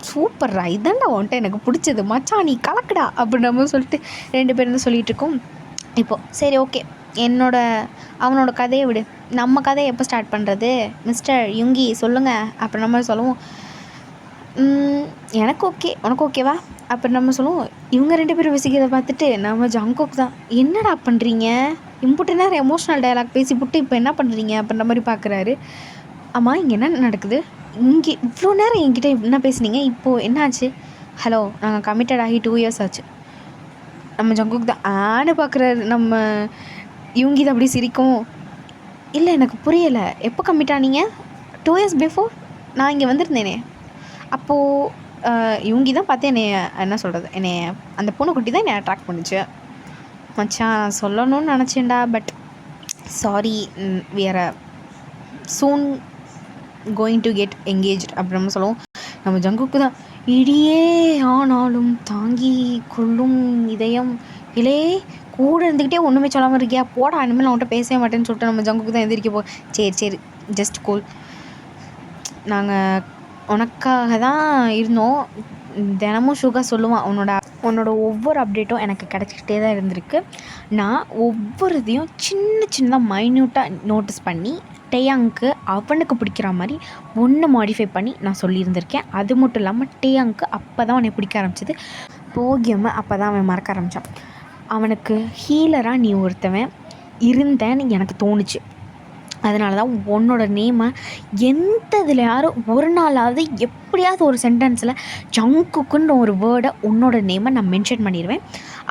சூப்பர்ரா, இதான்டா உன்ட்ட எனக்கு பிடிச்சது மச்சான், நீ கலக்குடா அப்படின்னு நம்ம சொல்லிட்டு 2 பேரும் தான் சொல்லிகிட்டு இருக்கோம். இப்போது சரி ஓகே, அவனோட கதையை விடு, நம்ம கதையை எப்போ ஸ்டார்ட் பண்ணுறது மிஸ்டர் யுங்கி சொல்லுங்கள் அப்படின்னு நம்ம சொல்லுவோம். எனக்கு ஓகே, உனக்கு ஓகேவா அப்படின்னு நம்ம சொல்லுவோம். இவங்க 2 பேரும் விசிக்கிறத பார்த்துட்டு நம்ம ஜங்குக் தான், என்னடா பண்ணுறீங்க, இம்புட்டு நேரம் எமோஷ்னல் டயலாக் பேசிவிட்டு இப்போ என்ன பண்ணுறீங்க அப்படின்ற மாதிரி பார்க்குறாரு. ஆமாம், இங்கே என்ன நடக்குது, இங்கே இவ்வளோ நேரம் என்கிட்ட என்ன பேசுனீங்க, இப்போது என்ன ஆச்சு? ஹலோ, நாங்கள் கமிட்டட் ஆகி 2 இயர்ஸ் ஆச்சு. நம்ம ஜங்குக் தான் ஆன்னு பார்க்குறாரு. நம்ம இவங்கி தான் அப்படி சிரிக்கும். இல்லை எனக்கு புரியலை, எப்போ கமிட் ஆனீங்க? 2 இயர்ஸ் பிஃபோர் நான் இங்கே வந்திருந்தேனே. அப்போது இவங்கி தான் பார்த்து என்ன சொல்கிறது, அந்த பூனைக்குட்டி தான் என்னை அட்ராக்ட் பண்ணிச்சு. மச்சான் சொல்லணும்னு நினச்சேன்டா, but sorry, we are soon going to get engage அப்படின்னு நம்ம சொல்லுவோம். நம்ம ஜங்குக்கு தான், இடியே ஆனாலும் தாங்கி கொள்ளும் இதயம், இலே கூட இருந்துக்கிட்டே ஒன்றுமே சொல்லாமல் இருக்கியா, போடா இனிமேல் அவன்கிட்ட பேசவே மாட்டேன்னு சொல்லிட்டு நம்ம ஜங்குக்கு தான் எந்திரிக்க சரி ஜஸ்ட் கூல், நாங்கள் உனக்காக தான் இருந்தோம். தினமும் ஷுகா சொல்லுவான், உன்னோட ஒவ்வொரு அப்டேட்டும் எனக்கு கிடச்சிக்கிட்டே தான் இருந்திருக்கு. நான் ஒவ்வொருதையும் சின்னதாக மைன்யூட்டாக நோட்டீஸ் பண்ணி டேயாங்க்கு அவனுக்கு பிடிக்கிற மாதிரி ஒன்று மாடிஃபை பண்ணி நான் சொல்லியிருந்திருக்கேன். அது மட்டும் இல்லாமல் டேயாங்க்கு அப்போ தான் அவனை பிடிக்க ஆரம்பிச்சது, போகியம்மை அப்போ தான் அவன் மறக்க ஆரம்பித்தான். அவனுக்கு ஹீலராக நீ ஒருத்தவன் இருந்தேன்னு எனக்கு தோணுச்சு. அதனால தான் உன்னோட நேமை இதில் யாரும் ஒரு நாளாவது எப்படியாவது ஒரு சென்டென்ஸில் ஜங்குக்குன்னு ஒரு வேர்டை உன்னோட நேமை நான் மென்ஷன் பண்ணிடுவேன்.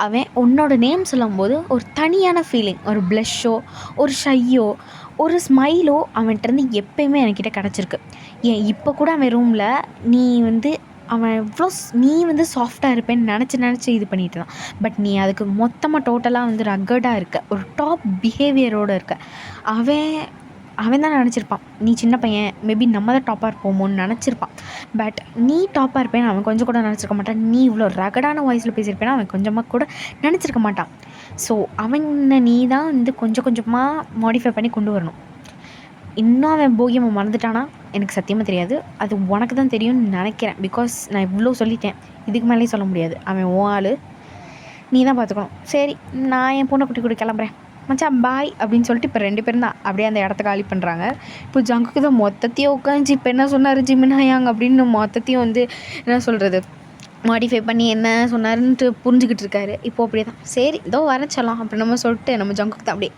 அவன் உன்னோட நேம் சொல்லும்போது ஒரு தனியான ஃபீலிங், ஒரு ப்ளஷ்ஷோ ஒரு ஷையோ ஒரு ஸ்மைலோ அவன்கிட்டருந்து எப்போயுமே என்கிட்ட கிடச்சிருக்கு. ஏன் இப்போ கூட அவன் ரூமில் நீ சாஃப்டாக இருப்பேன்னு நினச்சி இது பண்ணிட்டு தான். பட் நீ அதுக்கு மொத்தமாக டோட்டலாக ரக்கடாக இருக்க, ஒரு டாப் பிஹேவியரோடு இருக்க. அவன் தான் நினச்சிருப்பான் நீ சின்ன பையன், மேபி நம்ம தான் டாப்பாக இருப்போமோன்னு நினச்சிருப்பான். பட் நீ டாப்பாக இருப்பேன்னு அவன் கொஞ்சம் கூட நினச்சிருக்க மாட்டான். நீ இவ்வளோ ரகடான வாய்ஸில் பேசியிருப்பேன்னா அவன் கொஞ்சமாக கூட நினச்சிருக்க மாட்டான். ஸோ அவனை நீ தான் கொஞ்சம் கொஞ்சமாக மாடிஃபை பண்ணி கொண்டு வரணும். இன்னும் அவன் போகியம்மை மறந்துட்டானா எனக்கு சத்தியமாக தெரியாது, அது உனக்கு தான் தெரியும்னு நினைக்கிறேன். பிகாஸ் நான் இவ்வளோ சொல்லிட்டேன், இதுக்கு மேலேயும் சொல்ல முடியாது. அவன் ஓ ஆள், நீ தான் பார்த்துக்கணும். சரி, நான் என் பொண்ணை குட்டி கூட கிளம்புறேன் மச்சான், பாய் அப்படின்னு சொல்லிட்டு இப்போ 2 பேரும் தான் அப்படியே அந்த இடத்த காலி பண்ணுறாங்க. இப்போ ஜங்குக்கு தான் மொத்தத்தையும் உட்காந்து இப்போ என்ன சொன்னார் ஜிமினாயாங் அப்படின்னு மொத்தத்தையும் என்ன சொல்கிறது மாடிஃபை பண்ணி என்ன சொன்னாருன்ட்டு புரிஞ்சுக்கிட்டு இருக்காரு. இப்போது அப்படியே தான் சரி இதோ வரச்சலாம் அப்படின்னு நம்ம சொல்லிட்டு நம்ம ஜங்குக்கு தான் அப்படியே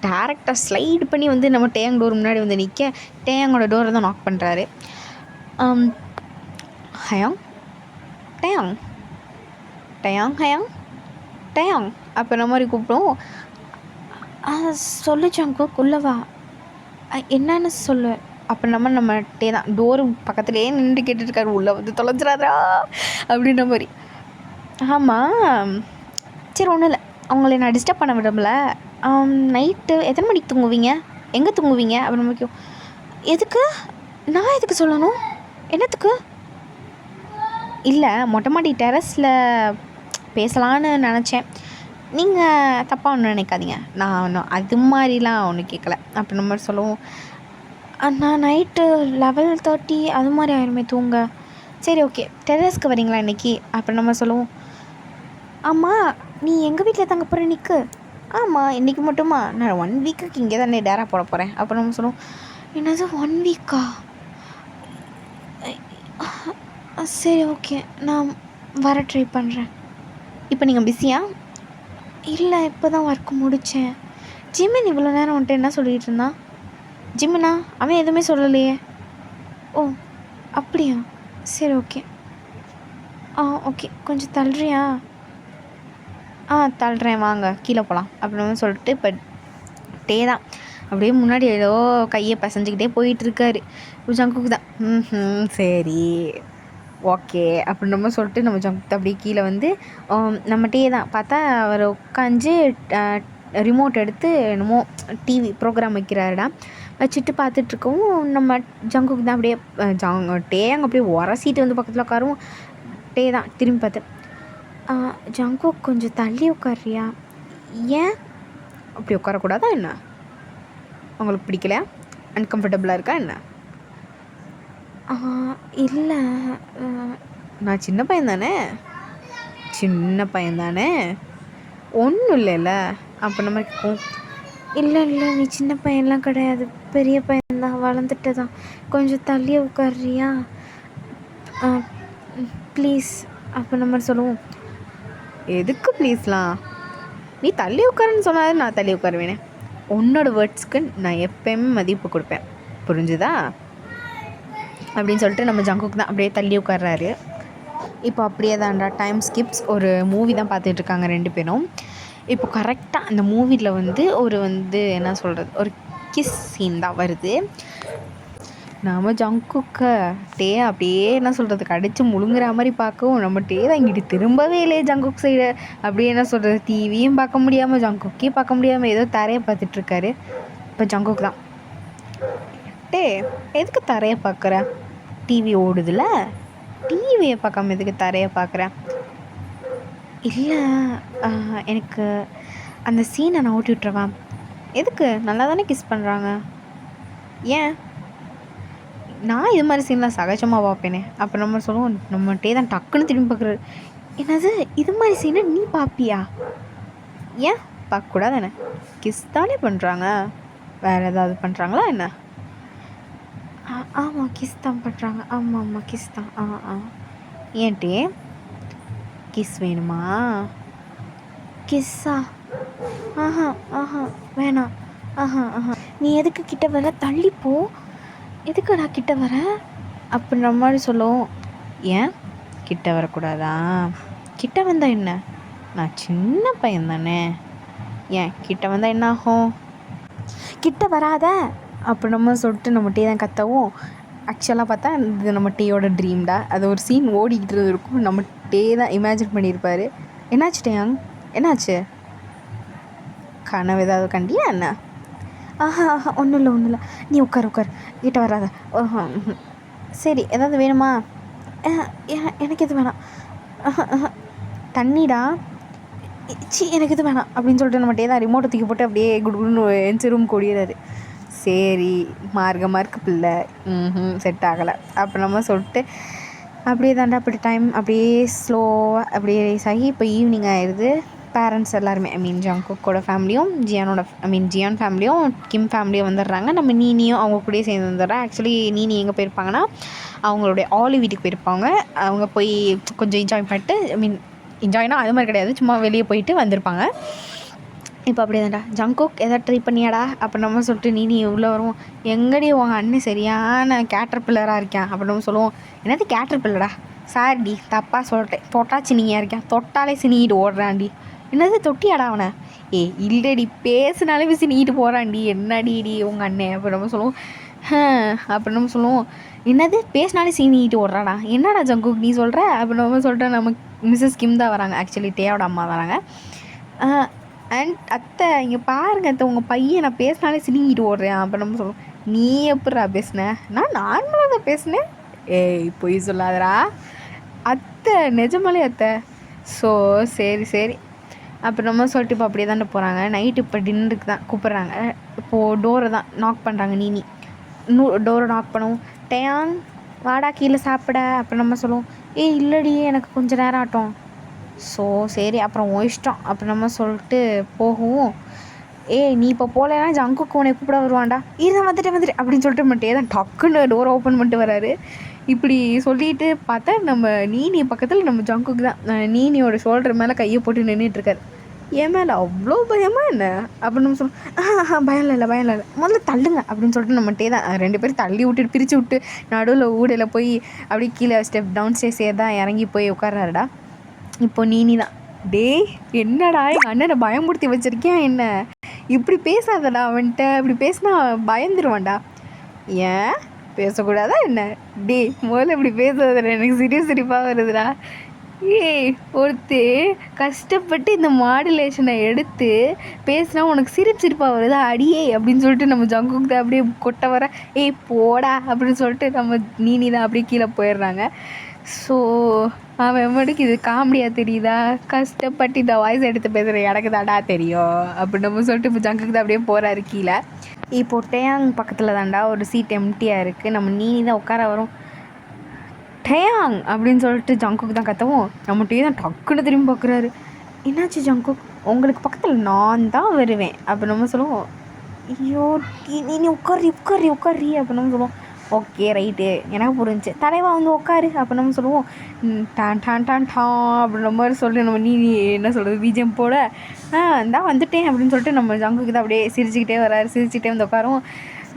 டேரெக்டாக ஸ்லைடு பண்ணி நம்ம டேயாங் டோர் முன்னாடி நிற்க டேயாங்கோட டோரை தான் நாக் பண்ணுறாரு. ஹயாங் டேயாங் டேயாங் ஹயாங் டேயாங் அப்படின்ற மாதிரி கூப்பிடுவோம். சொல்லு ஜங்குக் உள்ளவா, என்னன்னு சொல்லு அப்படின்ற நம்ம டே தான் டோரு பக்கத்துலேயே நின்று கேட்டுருக்காரு, உள்ளே தொலைஞ்சிடாதா அப்படின்ற மாதிரி. ஆமாம் சரி ஒன்றும் இல்லை, அவங்கள நான் டிஸ்டர்ப் பண்ண விடல. நைட்டு எத்தனை மணிக்கு தூங்குவீங்க, எங்கே தூங்குவீங்க அப்படின்னு முக்கியம். எதுக்கு, நான் எதுக்கு சொல்லணும், என்னத்துக்கு? இல்லை மொட்டை மாடி டெரஸில் பேசலான்னு நினச்சேன், நீங்கள் தப்பாக ஒன்றும் நினைக்காதீங்க, நான் ஒன்றும் அது மாதிரிலாம் ஒன்றும் கேட்கல அப்படின்ற மாதிரி சொல்லுவோம். நான் நைட்டு 11:30 அது மாதிரி ஆயிருமே தூங்க. சரி ஓகே, டெரஸ்க்கு வரீங்களா இன்றைக்கி அப்படின்னு நம்ம சொல்லுவோம். ஆமாம், நீ எங்கள் வீட்டில் தங்க போகிற நிற்கு. ஆமாம் இன்றைக்கி மட்டுமா, நான் 1 வீக்குக்கு இங்கே தானே டேரா போட போகிறேன் அப்படின்னு நம்ம சொல்லுவோம். என்னது 1 வீக்கா? சரி ஓகே, நான் வர ட்ரை பண்ணுறேன். இப்போ நீங்கள் பிஸியா? இல்லை இப்போ தான் ஒர்க் முடித்தேன். ஜிமின் இவ்வளோ நேரம் வந்துட்டு என்ன சொல்லிகிட்டு இருந்தான்? ஜிமினா அவன் எதுவுமே சொல்லலையே. ஓ அப்படியா, சரி ஓகே. ஓகே கொஞ்சம் தள்ளுறியா? தள்ளுறேன் வாங்க கீழே போகலாம் அப்படின்னு சொல்லிட்டு இப்போ டே தான் அப்படியே முன்னாடி ஏதோ கையை பசஞ்சிக்கிட்டே போயிட்டுருக்காரு. ஜங்குக்கு தான் சரி ஓகே அப்படின்ற சொல்லிட்டு நம்ம ஜங்குக்கு அப்படியே கீழே நம்ம டே தான் பார்த்தா அவர் உட்காந்து ரிமோட் எடுத்து என்னமோ டிவி ப்ரோக்ராம் வைக்கிறாருடா. வச்சுட்டு பார்த்துட்ருக்கவும் நம்ம ஜங்குக்கு தான் அப்படியே டேயாங் அப்படியே உரசிட்டு பக்கத்தில் உட்காரும். டே தான் திரும்பி பார்த்து, ஜங்குக் கொஞ்சம் தள்ளி உட்காரியா? ஏன் அப்படி உட்காரக்கூடாதா என்ன? உங்களுக்கு பிடிக்கலையா, அன்கம்ஃபர்டபுளாக இருக்கா என்ன? இல்லை. நான் சின்ன பையன் தானே, சின்ன பையன் தானே, ஒன்றும் இல்லைல்ல. அப்போ நம்ம கேட்கும், இல்லை இல்லை, நீ சின்ன பையன்லாம் கிடையாது, பெரிய பையன்தான், வளர்ந்துட்டு தான். கொஞ்சம் தள்ளி உட்கார்றியா ப்ளீஸ். அப்போ நம்ம சொல்லுவோம், எதுக்கு ப்ளீஸ்லாம், நீ தள்ளி உட்காருன்னு சொன்னாலும் நான் தள்ளி உட்காருவேனே. உன்னோட வேர்ட்ஸ்க்கு நான் எப்போயுமே மதிப்பு கொடுப்பேன், புரிஞ்சுதா அப்படின்னு சொல்லிட்டு நம்ம ஜங்குக்கு தான் அப்படியே தள்ளி உட்கார்றாரு. இப்போ அப்படியே தான்டா டைம் ஸ்கிப்ஸ். ஒரு மூவி தான் பார்த்துட்ருக்காங்க ரெண்டு பேரும். இப்போ கரெக்டாக அந்த மூவியில் ஒரு என்ன சொல்கிறது, ஒரு கிஸ் சீன் தான் வருது. நம்ம ஜங்குக்கை அப்படியே என்ன சொல்கிறது, கடிச்சு முழுங்குற மாதிரி பார்க்கவும் நம்ம தான் இங்கிட்டு திரும்பவே இல்லையே ஜங்குக் சைடு. அப்படியே என்ன சொல்கிறது, டிவியும் பார்க்க முடியாமல் ஜங்குக்கையும் பார்க்க முடியாமல் ஏதோ தரையை பார்த்துட்ருக்காரு. இப்போ ஜங்குக் தான், எதுக்கு தரையை பார்க்குற, டிவி ஓடுதுல, டிவியை பார்க்காம எதுக்கு தரையை பார்க்குறேன். இல்லை, எனக்கு அந்த சீனை நான் ஓட்டி விட்டுருவேன். எதுக்கு, நல்லா தானே கிஸ் பண்ணுறாங்க, ஏன். நான் இது மாதிரி சீன்லாம் சகஜமாக பார்ப்பேனே. அப்போ நம்ம சொல்லுவோம், நம்மகிட்டே தான் டக்குன்னு திரும்பி பார்க்குறாரு. என்னது, இது மாதிரி சீனை நீ பார்ப்பியா? ஏன் பார்க்கக்கூடாது தானே, கிஸ் தானே பண்ணுறாங்க, வேறு ஏதாவது பண்ணுறாங்களா என்ன? ஆமாம், கிஸ் தான் பண்ணுறாங்க. ஆமாம் ஆமாம், கிஸ் தான். ஏன்ட்டே கிஸ் வேணுமா? கிஸ்ஸா? வேணாம். நீ எதுக்கு கிட்ட வர, தள்ளிப்போ. எதுக்குடா கிட்ட வர அப்படின்ற மாதிரி சொல்லுவோம். ஏன் கிட்ட வரக்கூடாதா? கிட்ட வந்தால் என்ன, நான் சின்ன பையன் தானே, ஏன் கிட்ட வந்தால் என்ன ஆகும்? கிட்ட வராத அப்போ நம்ம சொல்லிட்டு நம்ம டீ தான் கத்தவும். ஆக்சுவலாக பார்த்தா இது நம்ம டீயோட ட்ரீம்டா. அது ஒரு சீன் ஓடிக்கிட்டு இருக்கும், நம்ம டே தான் இமேஜின் பண்ணியிருப்பார். என்னாச்சு டேயாங், என்னாச்சு, கனவு ஏதாவது கண்டியா என்ன? ஒன்றும் இல்லை. நீ உட்கார் கிட்ட வராத. சரி, ஏதாவது வேணுமா? எனக்கு எது வேணாம். தண்ணிடா. எனக்கு இது வேணாம் அப்படின்னு சொல்லிட்டு நம்ம டே தான் ரிமோட்டை தூக்கி போட்டு அப்படியே குடுகுடுன்னு எந்த ரூம் கூடியறாரு. சரி, மார்க்கு பிள்ளை, செட் ஆகலை. அப்போ நம்ம சொல்லிட்டு அப்படியே தாண்டா அப்படி டைம் அப்படியே ஸ்லோவாக அப்படியே ரேஸ் ஆகி இப்போ ஈவினிங் ஆயிடுது. பேரண்ட்ஸ் எல்லாருமே, ஜங்குக்கோட ஃபேமிலியும் ஜியான் ஃபேமிலியும் கிம் ஃபேமிலியும் வந்துடுறாங்க. நம்ம நீனியும் அவங்க கூடயே சேர்ந்து வந்துடுறேன். ஆக்சுவலி நீனி எங்கே போயிருப்பாங்கன்னா அவங்களுடைய ஆலி வீட்டுக்கு போயிருப்பாங்க. அவங்க போய் கொஞ்சம் என்ஜாய் பண்ணிட்டு, என்ஜாய்னா அது மாதிரி கிடையாது, சும்மா வெளியே போயிட்டு வந்திருப்பாங்க. இப்போ அப்படியே தான்டா, ஜங்குக் எதாவது ட்ரை பண்ணியாடா? அப்போ நம்ம சொல்லிட்டு நீ உள்ளே வருவோம். எங்கடி உங்கள் அண்ணன் சரியான கேட்டர் பில்லராக இருக்கேன் அப்போ நம்ம சொல்லுவோம். என்னது கேட்டர் பில்லரா? சார்டி, தப்பாக சொல்லிட்டேன், தொட்டா சினியாக இருக்கேன், தொட்டாலே சினிக்கிட்டு ஓடுறான்டி. என்னது தொட்டியாடா அவனை? இல்லடி, பேசுனாலே சினிக்கிட்டு போகிறான்டி, என்னடி உங்கள் அண்ணன்? அப்போ நம்ம சொல்லுவோம். அப்போ நம்ம சொல்லுவோம், என்னது பேசினாலே சீனிக்கிட்டு ஓடுறாடா, என்னடா ஜங்குக் நீ சொல்கிற? அப்போ நம்ம சொல்லிட்டு நம்ம மிஸ்ஸஸ் கிம் தான் வராங்க, ஆக்சுவலி டேயோட அம்மா வராங்க. அண்ட் அத்தை இங்கே பாருங்க அத்தை, உங்கள் பையன் நான் பேசினாலே சினிங்கிட்டு ஓடுறேன். அப்போ நம்ம சொல்லுவோம், நீ எப்படா பேசுனேன்? நான் நார்மலாக தான் பேசினேன். பொய் சொல்லாதடா அத்தை, நிஜமாலே அத்தை. ஸோ சரி. அப்போ நம்ம சொல்லிட்டு இப்போ அப்படியே தானே போகிறாங்க. நைட்டு இப்போ டின்னருக்கு தான் கூப்பிட்றாங்க. இப்போது டோரை தான் நாக் பண்ணுறாங்க. நீ டோரை நாக் பண்ணுவோம். டேயாங் வாடா கீழே சாப்பிட. அப்போ நம்ம சொல்லுவோம், இல்லடி எனக்கு கொஞ்சம் நேரம் ஆட்டும். ஸோ சரி, அப்புறம் இஷ்டம். அப்புறம் நம்ம சொல்லிட்டு போகவும், நீ இப்போ போகலன்னா ஜங்குக்கு உன்னை கூப்பிட வருவான்டா. இதான் வந்துட்டு அப்படின்னு சொல்லிட்டு மட்டும் தான் டக்குன்னு டோர் ஓப்பன் பண்ணிட்டு வராரு. இப்படி சொல்லிட்டு பார்த்தா நம்ம நீனி பக்கத்தில் நம்ம ஜங்குக்கு தான் நீனியோட ஷோல்டர் மேலே கையை போட்டு நின்றுட்டுருக்காரு. என் மேலே அவ்வளோ பயமா என்ன? அப்படின்னு நம்ம சொல்லுவோம். பயம் இல்லை, முதல்ல தள்ளுங்க அப்படின்னு சொல்லிட்டு நம்மகிட்டே தான் ரெண்டு பேரும் தள்ளி விட்டு பிரித்து விட்டு நடுவில் ஊடையில் போய் அப்படியே கீழே ஸ்டெப் டவுன் ஸ்டேஸே தான் இறங்கி போய் உட்கார்றாருடா. இப்போ நீனி தான், என்னடா எங்கள் அண்ணனை பயமுறுத்தி வச்சுருக்கேன், என்ன இப்படி பேசாதடா அவன்கிட்ட, இப்படி பேசினா பயந்துருவான்டா. ஏன் பேசக்கூடாதா என்ன? முதல்ல இப்படி பேசுறதுல எனக்கு சிரிப்பாக வருதுடா. ஒருத்து கஷ்டப்பட்டு இந்த மாடுலேஷனை எடுத்து பேசினா உனக்கு சிரிப்பாக வருதா அடியே அப்படின்னு சொல்லிட்டு நம்ம ஜங்குக்கு தான் அப்படியே கொட்ட வர, போடா அப்படின்னு சொல்லிட்டு நம்ம நீனி தான் அப்படியே கீழே போயிடுறாங்க. ஸோ அவன் மட்டுக்கு இது காமெடியாக தெரியுதா? கஷ்டப்பட்டு இந்த வாய்ஸ் எடுத்து பேசுகிற எனக்கு தாண்டா தெரியும் அப்படின்னு நம்ம சொல்லிட்டு இப்போ ஜங்குக்கு தான் அப்படியே போகிறாரு கீழே. இப்போ டேயாங் பக்கத்தில் தாண்டா ஒரு சீட் எம்டியாக இருக்குது. நம்ம நீனி தான் உட்கார வரும். டேயாங் அப்படின்னு சொல்லிட்டு ஜங்குக்கு தான் கத்தவும் நம்ம டே தான் டக்குன்னு திரும்பி பார்க்குறாரு. என்னாச்சு ஜங்குக், உங்களுக்கு பக்கத்தில் நான் தான் வருவேன் அப்போ நம்ம சொல்லுவோம். ஐயோ நீ உட்காரி உட்காரி உட்காரி அப்போ நம்ம சொல்லுவோம். ஓகே ரைட்டு எனக்கு புரிஞ்சு, தலைவா வந்து உட்காரு அப்போ நம்ம சொல்லுவோம். டான் டான் டான் டா அப்படின்ற மாதிரி சொல்லிட்டு நம்ம நீ என்ன சொல்கிறது பிஜிஎம் போட தான் வந்துட்டேன் அப்படின்னு சொல்லிட்டு நம்ம ஜங்குக்கு தான் அப்படியே சிரிச்சுக்கிட்டே வராரு. சிரிச்சுக்கிட்டே வந்து உட்காரும்.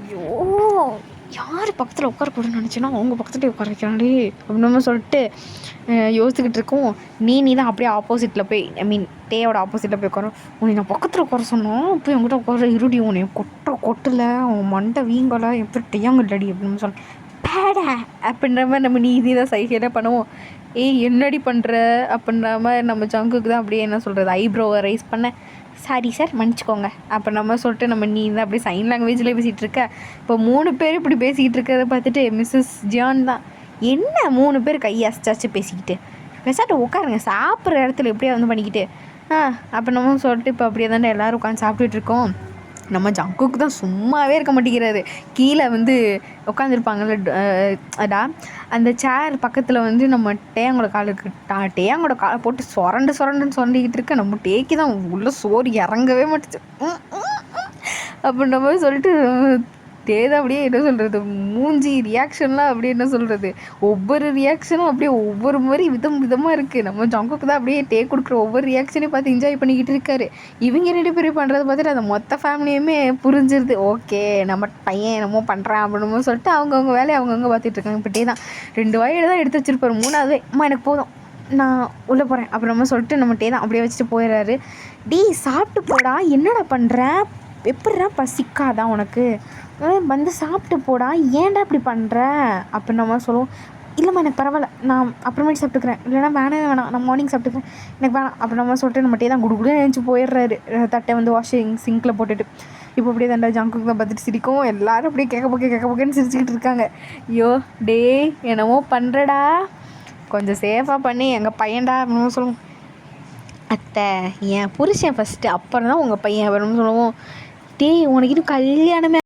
ஐயோ யார் பக்கத்தில் உட்காரக்கூடாதுன்னு நினச்சேன்னா அவங்க பக்கத்துலேயே உட்கார வைக்கிறாங்களே அப்படின்னு சொல்லிட்டு யோசிச்சுக்கிட்டு இருக்கோம். நீ தான் அப்படியே ஆப்போசிட்டில் போய் டேயோட ஆப்போசிட்டில் போய் உட்காரும். உன்னை நான் பக்கத்தில் உட்கார சொன்னோம், போய் உங்கள்கிட்ட உட்கார இருடி, உன்னை கொட்டல உன் மண்டை வீங்கலை எப்படி டேயாங்க இல்லடி அப்படின்னு சொல்ல பேட அப்படின்ற மாதிரி நம்ம நீ தான் சைகையில் பண்ணுவோம். என்னடி பண்ணுற அப்படின்ற மாதிரி நம்ம ஜங்குக்கு தான் அப்படியே என்ன சொல்கிறது ஐப்ரோவை ரைஸ் பண்ண. சாரி சார் மன்னிச்சிக்கோங்க அப்போ நம்ம சொல்லிட்டு நம்ம நீ தான் அப்படியே சைன் லாங்குவேஜ்லேயே பேசிகிட்டு இருக்க. இப்போ 3 பேர் இப்படி பேசிக்கிட்டு இருக்கிறத பார்த்துட்டு மிஸ்ஸஸ் ஜியான் தான், என்ன 3 பேர் கையை அசைச்சாச்சு பேசிக்கிட்டு பேசாட்டு உட்காருங்க, சாப்பிட்ற இடத்துல எப்படியா வந்து பண்ணிக்கிட்டு அப்போ நம்ம சொல்லிட்டு இப்போ அப்படியே தானே எல்லோரும் உட்காந்து சாப்பிட்டுட்டு இருக்கோம். நம்ம ஜங்குக்கு தான் சும்மாவே இருக்க மாட்டேங்கிறாரு. கீழே வந்து உட்காந்துருப்பாங்கள்ல அந்த சேர் பக்கத்தில் வந்து நம்ம டேயாங்கோட காலுக்கு டேயாங்கோட காலை போட்டு சொரண்டுன்னு சொரண்டிக்கிட்டு இருக்க. நம்ம டேக்கு தான் உள்ள சோறு இறங்கவே மாட்டுச்சு அப்படின்ற மாதிரி சொல்லிட்டு தான் அப்படியே என்ன சொல்கிறது மூஞ்சி ரியாக்ஷன்லாம் அப்படியே என்ன சொல்கிறது ஒவ்வொரு ரியாக்ஷனும் அப்படியே ஒவ்வொரு மாதிரி விதமாக இருக்குது. நம்ம ஜங்குக்கு தான் அப்படியே கொடுக்குற ஒவ்வொரு ரியாக்ஷனையும் பார்த்து என்ஜாய் பண்ணிக்கிட்டு இருக்காரு. இவங்க 2 பேரும் பண்ணுறது பார்த்துட்டு அந்த மொத்த ஃபேமிலியுமே புரிஞ்சிருது. ஓகே நம்ம பையன் என்னமோ பண்ணுறான் அப்படின்னு சொல்லிட்டு அவங்கவுங்க வேலையை அவங்கவுங்க பார்த்துட்டு இருக்காங்க. இப்போ தான் 2 வாயில் தான் எடுத்து வச்சிருப்பாரு. 3வது அம்மா எனக்கு போதும் நான் உள்ளே போகிறேன் அப்புறமா சொல்லிட்டு நம்ம தான் அப்படியே வச்சுட்டு போயிடுறாரு. சாப்பிட்டு போடா, என்னடா பண்ணுறேன், எப்படிடா பசிக்காதான் உனக்கு, வந்து சாப்பிட்டு போடா, ஏன்டா இப்படி பண்ணுற அப்படின்னு நம்ம சொல்லுவோம். இல்லைம்மா எனக்கு பரவாயில்ல, நான் அப்புறமேட்டு சாப்பிட்டுக்கிறேன், இல்லைனா வேணாம் நான் மார்னிங் சாப்பிட்டுக்கிறேன், எனக்கு வேணாம் அப்படி நம்ம சொல்லிட்டு நம்ம தான் குடுகுடு நினச்சி போயிடுறாரு. தட்டை வந்து வாஷிங் சிங்கில் போட்டுட்டு. இப்போ அப்படியே தாண்டா ஜங்குக்கு தான் பார்த்துட்டு சிரிக்கும். எல்லோரும் அப்படியே கேட்க போக்கேன்னு சிரிச்சுக்கிட்டு இருக்காங்க. ஐயோ டே என்னமோ பண்ணுறடா, கொஞ்சம் சேஃபாக பண்ணி எங்கள் பையன்டா அப்படின்னு சொல்லுவோம். அத்தை என் புருஷன் ஃபஸ்ட்டு அப்புறம் தான் உங்கள் பையன் அப்படின்னு சொல்லுவோம். உனக்கு இன்னும் கல்யாணமே